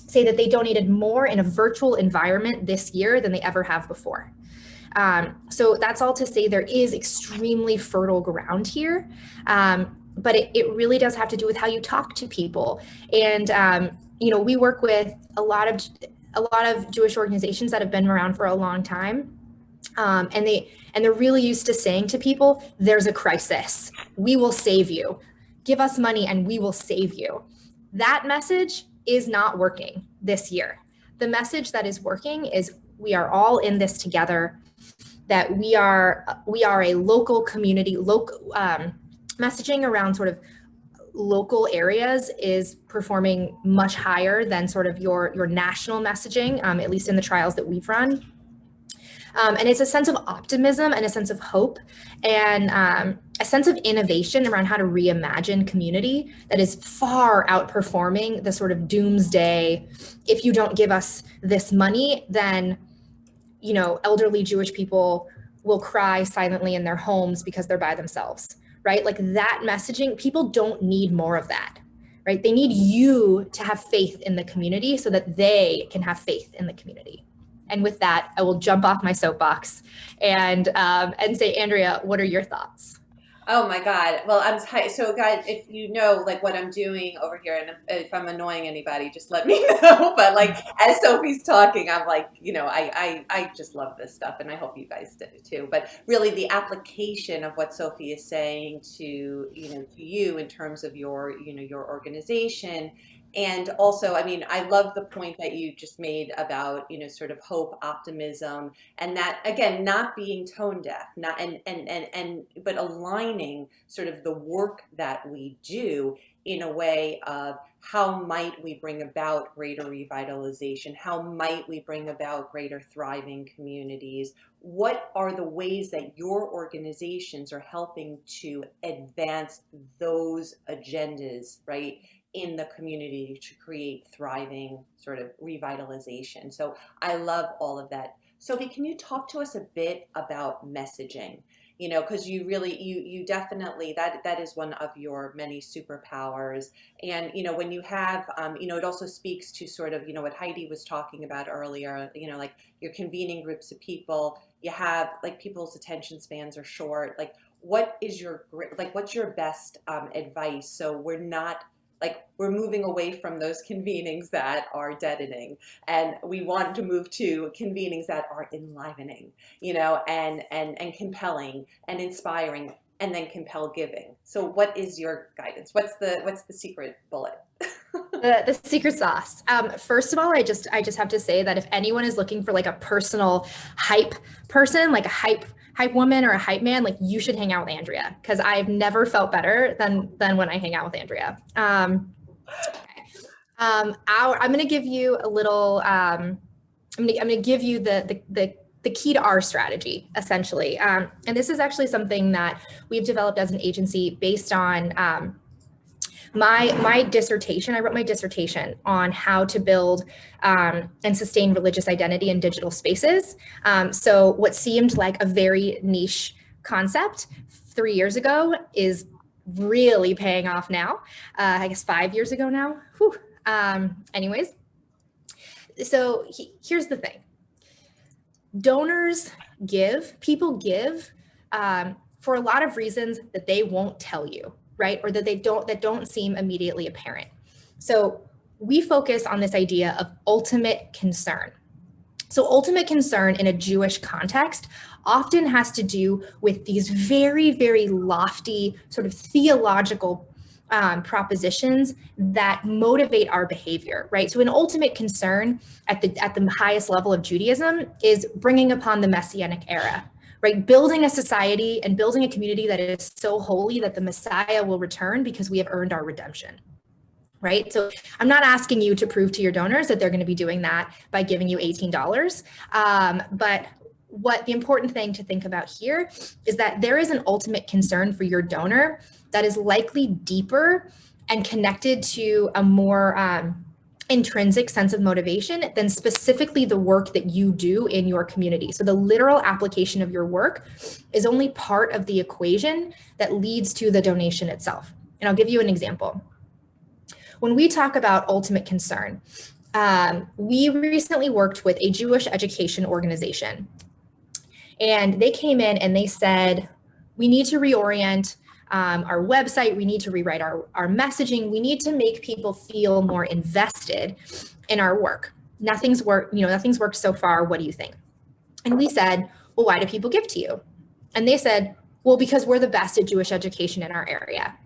Speaker 6: say that they donated more in a virtual environment this year than they ever have before. So that's all to say there is extremely fertile ground here. But it really does have to do with how you talk to people. And, we work with a lot of Jewish organizations that have been around for a long time. And they're really used to saying to people, there's a crisis. We will save you. Give us money and we will save you. That message is not working this year. The message that is working is we are all in this together, that we are a local community, messaging around sort of local areas is performing much higher than sort of your national messaging, at least in the trials that we've run. And it's a sense of optimism and a sense of hope and a sense of innovation around how to reimagine community that is far outperforming the sort of doomsday, if you don't give us this money, then, elderly Jewish people will cry silently in their homes because they're by themselves, right? Like that messaging, people don't need more of that, right? They need you to have faith in the community so that they can have faith in the community. And with that, I will jump off my soapbox and say, Andrea, what are your thoughts?
Speaker 2: Oh my God. Well, so guys, if you know like what I'm doing over here, and if I'm annoying anybody, just let me know. But like as Sophie's talking, I'm like, I just love this stuff, and I hope you guys do too. But really, the application of what Sophie is saying to you in terms of your your organization. And also, I mean, I love the point that you just made about, sort of hope, optimism, and that again, not being tone deaf, but aligning sort of the work that we do in a way of how might we bring about greater revitalization? How might we bring about greater thriving communities? What are the ways that your organizations are helping to advance those agendas, right, in the community to create thriving sort of revitalization? So I love all of that. Sophie, can you talk to us a bit about messaging? Because you definitely, that is one of your many superpowers. And, when you have, it also speaks to sort of, what Heidi was talking about earlier, like you're convening groups of people, you have like people's attention spans are short. Like what's your best advice? So we're moving away from those convenings that are deadening, and we want to move to convenings that are enlivening, and compelling and inspiring, and then compel giving. So what is your guidance? What's the secret bullet?
Speaker 6: The secret sauce. First of all, I just have to say that if anyone is looking for like a personal hype person, like a hype woman or a hype man, like you should hang out with Andrea, because I've never felt better than when I hang out with Andrea. I'm going to give you a little I'm gonna give you the key to our strategy, essentially. And this is actually something that we've developed as an agency based on my dissertation. I wrote my dissertation on how to build and sustain religious identity in digital spaces. So what seemed like a very niche concept 3 years ago is really paying off now. I guess 5 years ago now. Whew. Anyways, so here's the thing. Donors give, people give for a lot of reasons that they won't tell you, right? Or that don't seem immediately apparent. So we focus on this idea of ultimate concern. So ultimate concern in a Jewish context often has to do with these very, very lofty sort of theological propositions that motivate our behavior, right? So an ultimate concern at the highest level of Judaism is bringing upon the Messianic era, right? Building a society and building a community that is so holy that the Messiah will return because we have earned our redemption. Right. So I'm not asking you to prove to your donors that they're going to be doing that by giving you $18. But what the important thing to think about here is that there is an ultimate concern for your donor that is likely deeper and connected to a more intrinsic sense of motivation than specifically the work that you do in your community. So the literal application of your work is only part of the equation that leads to the donation itself. And I'll give you an example. When we talk about ultimate concern, we recently worked with a Jewish education organization. And they came in and they said, we need to reorient our website. We need to rewrite our messaging. We need to make people feel more invested in our work. Nothing's worked so far. What do you think? And we said, well, why do people give to you? And they said, well, because we're the best at Jewish education in our area.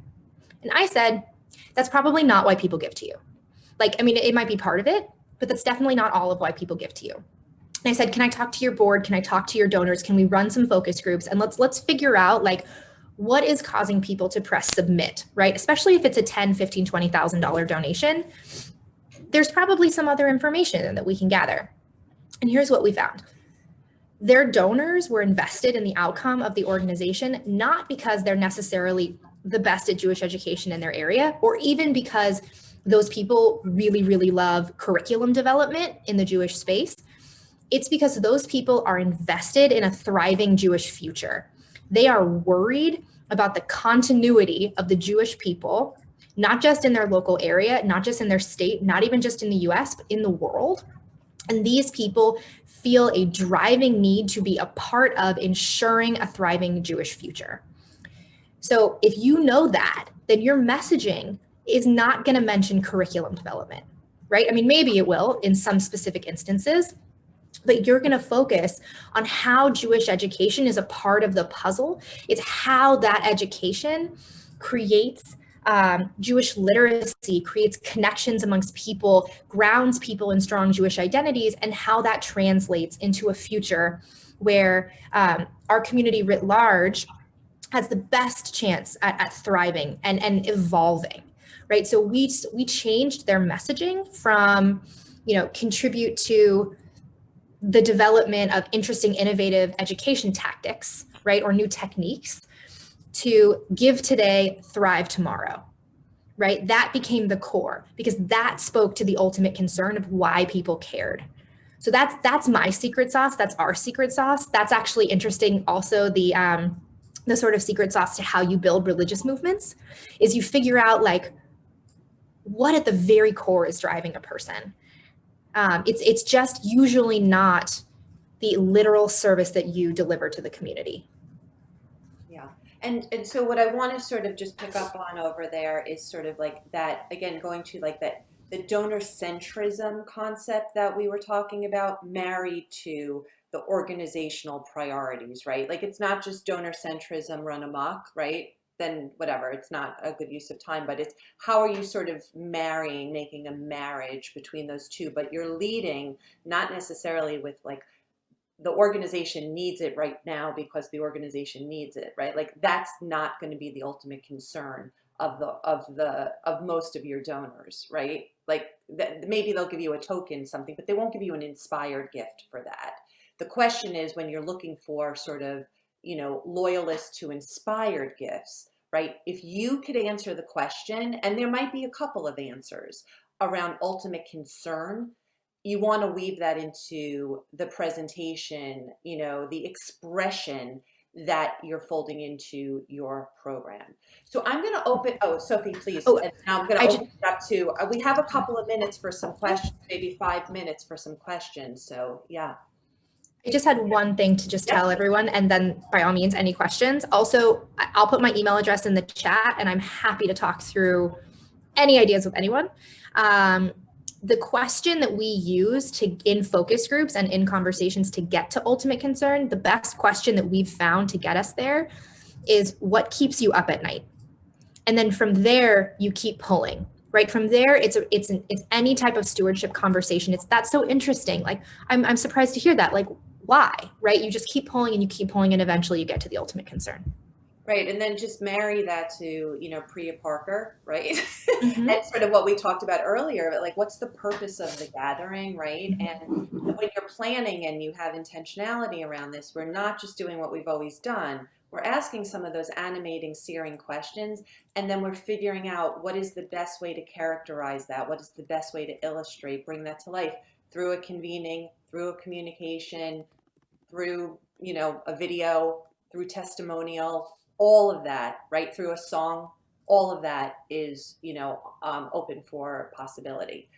Speaker 6: And I said, that's probably not why people give to you. Like, I mean, it might be part of it, but that's definitely not all of why people give to you. And I said, can I talk to your board? Can I talk to your donors? Can we run some focus groups? And let's figure out like what is causing people to press submit, right? Especially if it's a $10,000, $15,000, $20,000 donation. There's probably some other information that we can gather. And here's what we found. Their donors were invested in the outcome of the organization, not because they're necessarily the best at Jewish education in their area, or even because those people really, really love curriculum development in the Jewish space. It's because those people are invested in a thriving Jewish future. They are worried about the continuity of the Jewish people, not just in their local area, not just in their state, not even just in the US, but in the world. And these people feel a driving need to be a part of ensuring a thriving Jewish future. So if you know that, then your messaging is not going to mention curriculum development, right? I mean, maybe it will in some specific instances, but you're going to focus on how Jewish education is a part of the puzzle. It's how that education creates Jewish literacy, creates connections amongst people, grounds people in strong Jewish identities, and how that translates into a future where our community writ large has the best chance at thriving and evolving, right? So we changed their messaging from, contribute to the development of interesting, innovative education tactics, right? Or new techniques, to give today, thrive tomorrow, right? That became the core because that spoke to the ultimate concern of why people cared. So that's my secret sauce. That's our secret sauce. That's actually interesting. Also, the sort of secret sauce to how you build religious movements is you figure out like what at the very core is driving a person. It's just usually not the literal service that you deliver to the community.
Speaker 2: Yeah. And so what I want to sort of just pick up on over there is sort of like that, again, going to like that, the donor centrism concept that we were talking about married to the organizational priorities, right? Like it's not just donor centrism run amok, right? Then whatever, it's not a good use of time, but it's how are you sort of making a marriage between those two, but you're leading not necessarily with like, the organization needs it right now because the organization needs it, right? Like that's not going to be the ultimate concern of most of your donors, right? like maybe they'll give you a token, something, but they won't give you an inspired gift for that. The question is when you're looking for sort of, you know, loyalist to inspired gifts, right? If you could answer the question, and there might be a couple of answers around ultimate concern, you want to weave that into the presentation, you know, the expression that you're folding into your program. So I'm going to open, oh, Sophie, please.
Speaker 6: Oh,
Speaker 2: and now I'm going to
Speaker 6: I
Speaker 2: open it up to, we have a couple of minutes for some questions, maybe 5 minutes for some questions. So yeah.
Speaker 6: I just had one thing to just tell
Speaker 2: Yep.
Speaker 6: everyone, and then by all means, any questions. Also, I'll put my email address in the chat, and I'm happy to talk through any ideas with anyone. The question that we use to in focus groups and in conversations to get to ultimate concern, the best question that we've found to get us there is what keeps you up at night? And then from there, you keep pulling. Right from there, it's any type of stewardship conversation. That's so interesting. Like I'm surprised to hear that. Like why? Right? You just keep pulling and you keep pulling, and eventually you get to the ultimate concern.
Speaker 2: Right, and then just marry that to, you know, Priya Parker, right?
Speaker 6: Mm-hmm.
Speaker 2: And sort of what we talked about earlier, but like what's the purpose of the gathering, right? And when you're planning and you have intentionality around this, we're not just doing what we've always done. We're asking some of those animating, searing questions, and then we're figuring out what is the best way to characterize that, what is the best way to illustrate, bring that to life through a convening, through a communication, through, you know, a video, through testimonial, all of that, right, through a song, all of that is, you know, open for possibility.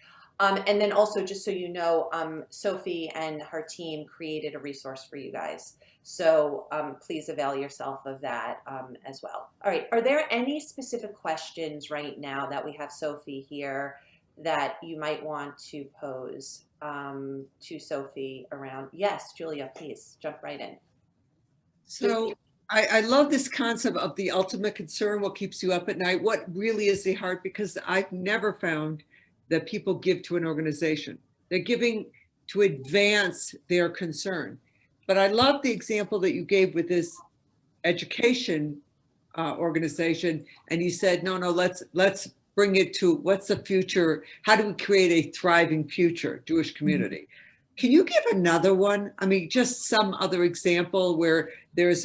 Speaker 2: And then also, just so you know, Sophie and her team created a resource for you guys. So please avail yourself of that as well. All right, are there any specific questions right now that we have Sophie here that you might want to pose to Sophie around? Yes, Julia, please jump right in.
Speaker 7: So I love this concept of the ultimate concern, what keeps you up at night, what really is the heart, because I've never found that people give to an organization. They're giving to advance their concern. But I love the example that you gave with this education organization. And you said, no, let's bring it to what's the future? How do we create a thriving future, Jewish community? Can you give another one? I mean, just some other example where there's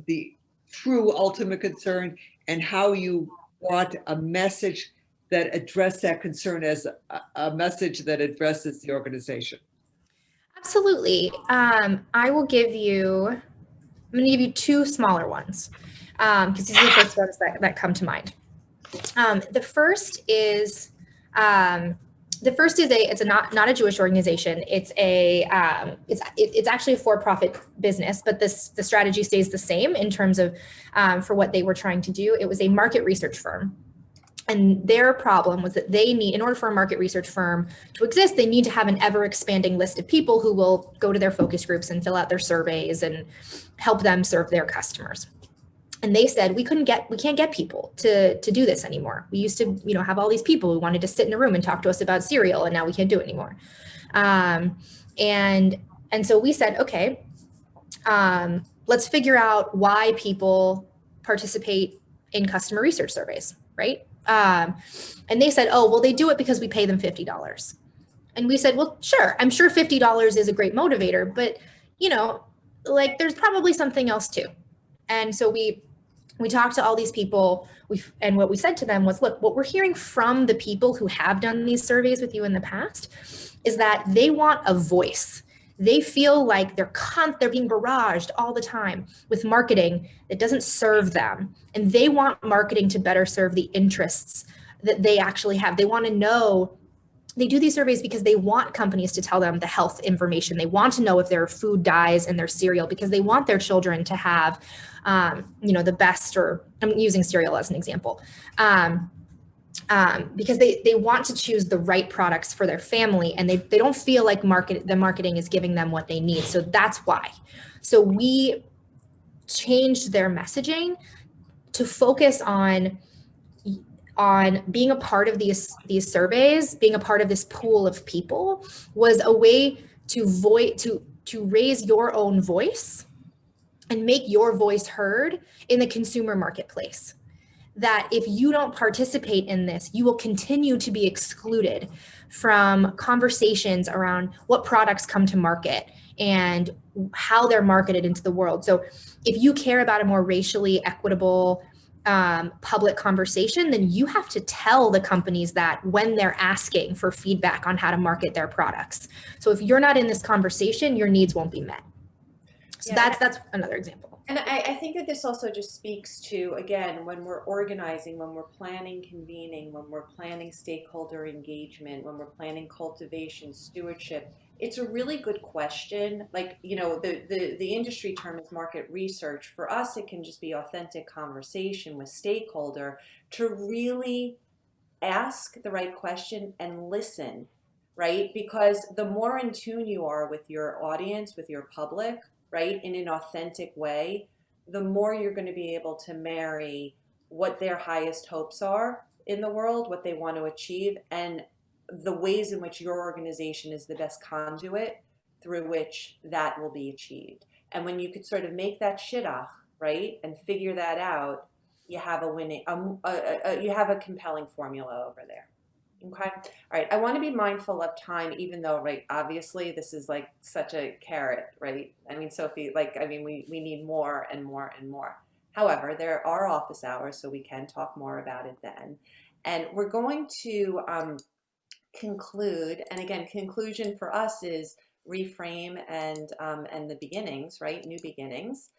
Speaker 7: the true ultimate concern and how you brought a message that addressed that concern as a message that addresses the organization.
Speaker 6: Absolutely. I will give you, I'm going to give you two smaller ones because these are the first ones that come to mind. The first is it's not a Jewish organization. It's it's actually a for-profit business, but the strategy stays the same in terms of for what they were trying to do. It was a market research firm. And their problem was that they need, in order for a market research firm to exist, they need to have an ever expanding list of people who will go to their focus groups and fill out their surveys and help them serve their customers. And they said, we can't get people to do this anymore. We used to, have all these people who wanted to sit in a room and talk to us about cereal, and now we can't do it anymore. And so we said, okay, let's figure out why people participate in customer research surveys, right? And they said, oh, well, they do it because we pay them $50. And we said, well, sure, I'm sure $50 is a great motivator, but there's probably something else too. And so we talked to all these people, and what we said to them was, look, what we're hearing from the people who have done these surveys with you in the past is that they want a voice. They feel like they're being barraged all the time with marketing that doesn't serve them. And they want marketing to better serve the interests that they actually have. They want to know, they do these surveys because they want companies to tell them the health information. They want to know if their food dies in their cereal because they want their children to have, the best, or I'm using cereal as an example. Because they want to choose the right products for their family, and they don't feel like the marketing is giving them what they need. So that's why. So we changed their messaging to focus on being a part of these surveys, being a part of this pool of people was a way to raise your own voice and make your voice heard in the consumer marketplace. that if you don't participate in this, you will continue to be excluded from conversations around what products come to market and how they're marketed into the world. So if you care about a more racially equitable public conversation, then you have to tell the companies that when they're asking for feedback on how to market their products. So if you're not in this conversation, your needs won't be met. So
Speaker 2: Yeah,
Speaker 6: that's another example.
Speaker 2: And I think that this also just speaks to, again, when we're organizing, when we're planning convening, when we're planning stakeholder engagement, when we're planning cultivation, stewardship, it's a really good question. Like, you know, the industry term is market research. For us, it can just be authentic conversation with stakeholder to really ask the right question and listen, right? Because the more in tune you are with your audience, with your public, right, in an authentic way, the more you're going to be able to marry what their highest hopes are in the world, what they want to achieve, and the ways in which your organization is the best conduit through which that will be achieved. And when you could sort of make that shidduch, right, and figure that out, you have a winning, you have a compelling formula over there. Okay. All right. I want to be mindful of time, even though, right, obviously this is like such a carrot, right? I mean, Sophie, like, I mean, we need more and more and more. However, there are office hours, so we can talk more about it then. And we're going to conclude, and again, conclusion for us is reframe and the beginnings, right? New beginnings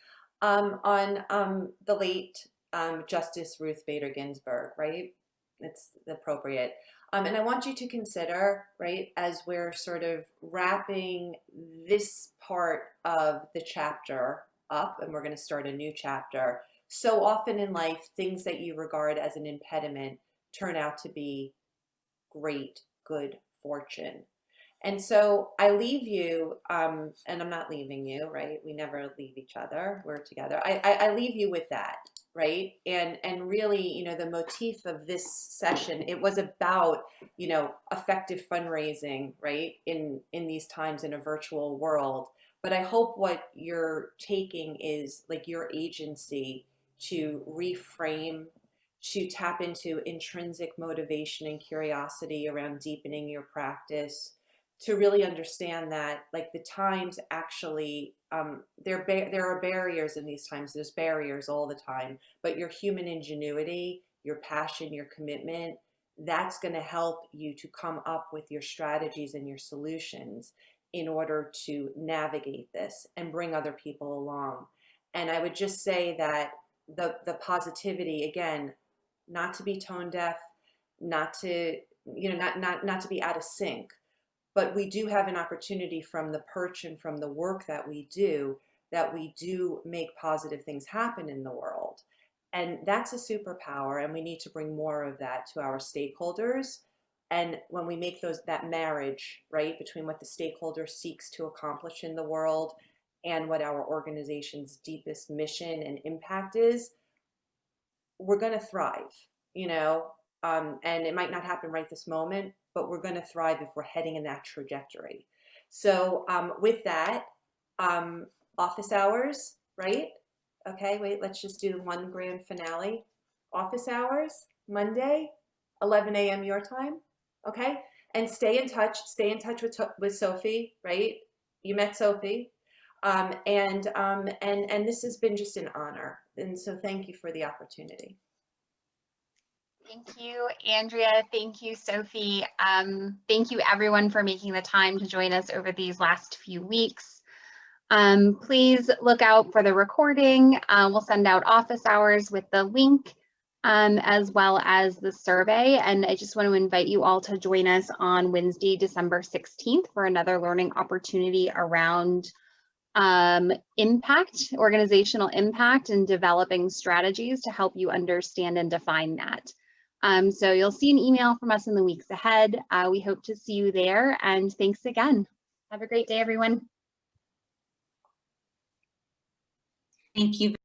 Speaker 2: on the late Justice Ruth Bader Ginsburg, right? It's appropriate. And I want you to consider, right, as we're sort of wrapping this part of the chapter up, and we're going to start a new chapter. So often in life, things that you regard as an impediment turn out to be great, good fortune. And so I leave you, and I'm not leaving you, right? We never leave each other. We're together. I leave you with that, right? And really, you know, the motif of this session, it was about, you know, effective fundraising, right? In these times in a virtual world. But I hope what you're taking is like your agency to reframe, to tap into intrinsic motivation and curiosity around deepening your practice, to really understand that like the times actually there are barriers in these times. There's barriers all the time, but your human ingenuity, your passion, your commitment, that's going to help you to come up with your strategies and your solutions in order to navigate this and bring other people along. And I would just say that the positivity, again, not to be tone deaf, not to, you know, not to be out of sync, but we do have an opportunity from the perch and from the work that we do make positive things happen in the world. And that's a superpower, and we need to bring more of that to our stakeholders. And when we make that marriage, right, between what the stakeholder seeks to accomplish in the world and what our organization's deepest mission and impact is, we're going to thrive, you know, and it might not happen right this moment, but we're going to thrive if we're heading in that trajectory. So with that, office hours, right? Okay, wait, let's just do one grand finale. Office hours, Monday, 11 a.m. your time, okay? And stay in touch with Sophie, right? You met Sophie. And this has been just an honor. And so thank you for the opportunity.
Speaker 1: Thank you, Andrea. Thank you, Sophie. Thank you, everyone, for making the time to join us over these last few weeks. Please look out for the recording. We'll send out office hours with the link, as well as the survey. And I just want to invite you all to join us on Wednesday, December 16th for another learning opportunity around impact, organizational impact, and developing strategies to help you understand and define that. So you'll see an email from us in the weeks ahead. We hope to see you there, and thanks again. Have a great day, everyone.
Speaker 3: Thank you.